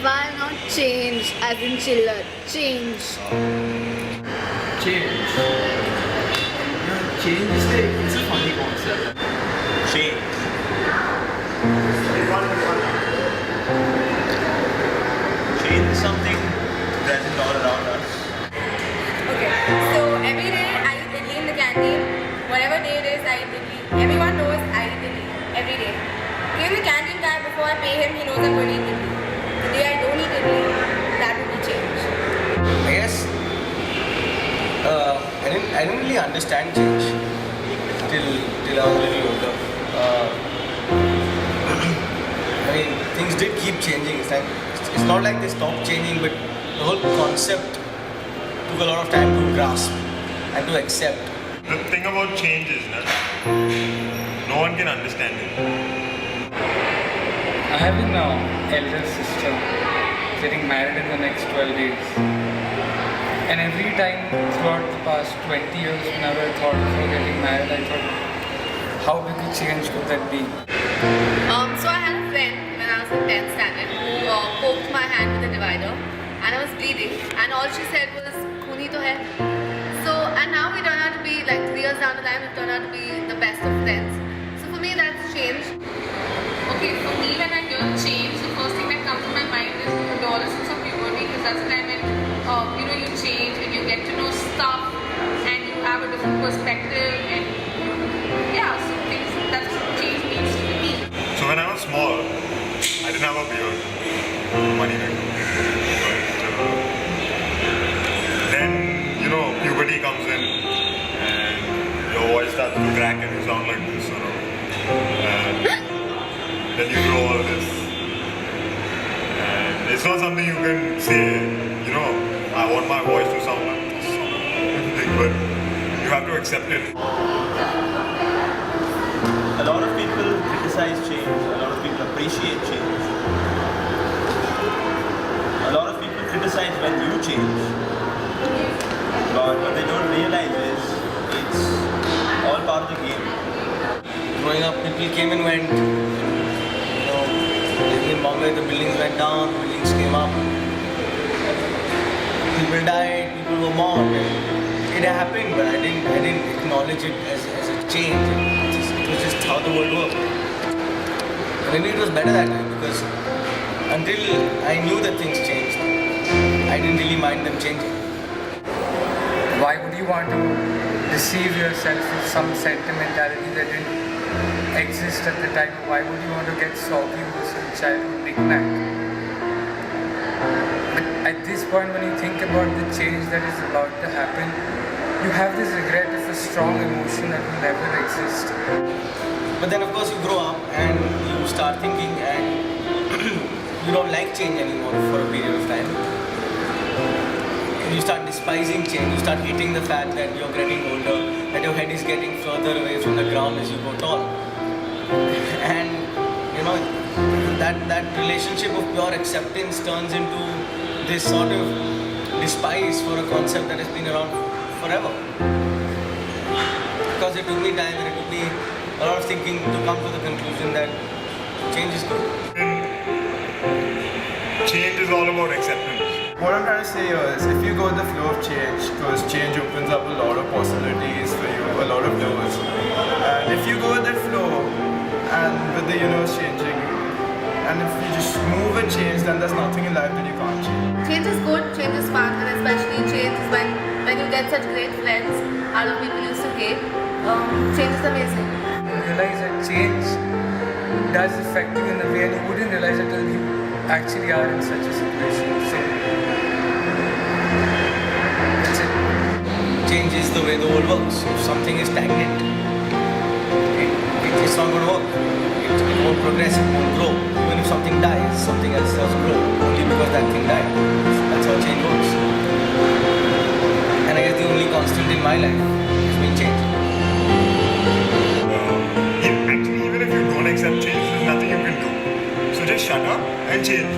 Why not change as in chiller? Change. Change. Change is it's a funny concept. Change. Change is something present all around us. Okay, so every day I eat idli in the canteen. Whatever day it is, I eat idli. Everyone knows I eat idli every day. Even the canteen guy, before I pay him, he knows I'm going to eat idli. The day I don't eat idli, that will be change. I guess I didn't really understand change till I was a little older. I mean, things did keep changing. It's not like they stopped changing, but the whole concept took a lot of time to grasp and to accept. The thing about change is that no one can understand it. I have an elder sister getting married in the next 12 days. And every time throughout the past 20 years, whenever I thought of her getting married, I thought, how big a change could that be? So I had a friend when I was in 10th standard who poked my hand with a divider and I was bleeding and all she said was, "Khuni to hai." So, and now we turn out to be, like 3 years down the line, we turn out to be the best of friends. So for me that's change. Okay, for me when I hear change, the first thing that comes to my mind is adolescence of puberty, because that's the time when you change and you get to know stuff and you have a different perspective and yeah, so things that's what change means to me. So when I was small, I didn't have a beard, money back. But then puberty comes in and your voice starts to crack and you sound like this, and then you grow all this. And it's not something you can say, I want my voice to sound like this, but you have to accept it. A lot of people criticize change, a lot of people appreciate change. A lot of people criticize when you change. But what they don't realize is it's all part of the game. Growing up, people came and went. Living in Bombay, the buildings went down, buildings came up. People died, people were born. It happened, but I didn't acknowledge it as a change. It was just how the world worked. Maybe it was better that way because until I knew that things changed, I didn't really mind them changing. Why would you want to deceive yourself with some sentimentality that didn't exist at the time? Why would you want to get soggy with some childhood knick-knack? But at this point, when you think about the change that is about to happen, you have this regret of a strong emotion that will never exist. But then of course you grow up and you start thinking and you don't like change anymore for a period of time. You start despising change, you start hating the fact that you're getting older, that your head is getting further away from the ground as you go tall. And that relationship of pure acceptance turns into this sort of despise for a concept that has been around forever. Because it took me time and it took me a lot of thinking to come to the conclusion that change is good. Change is all about acceptance. What I'm trying to say here is if you go with the flow of change, because change opens up a lot of possibilities for you, a lot of doors. And if you go with that flow and with the universe changing, and if you just move and change, then there's nothing in life that you can't change. Change is good, change is fun, and especially change is when you get such great friends out of people you used to hate. Change is amazing. You realize that change does affect you in a way and you wouldn't realize it until you actually are in such a situation. So that's it. Change is the way the world works. If something is stagnant, it's not going to work. It won't progress, it won't grow. Even if something dies, something else does grow only because that thing died. That's how change works. And I guess the only constant in my life has been change. Actually, even if you don't accept change, there's nothing you can do. So just shut up and change.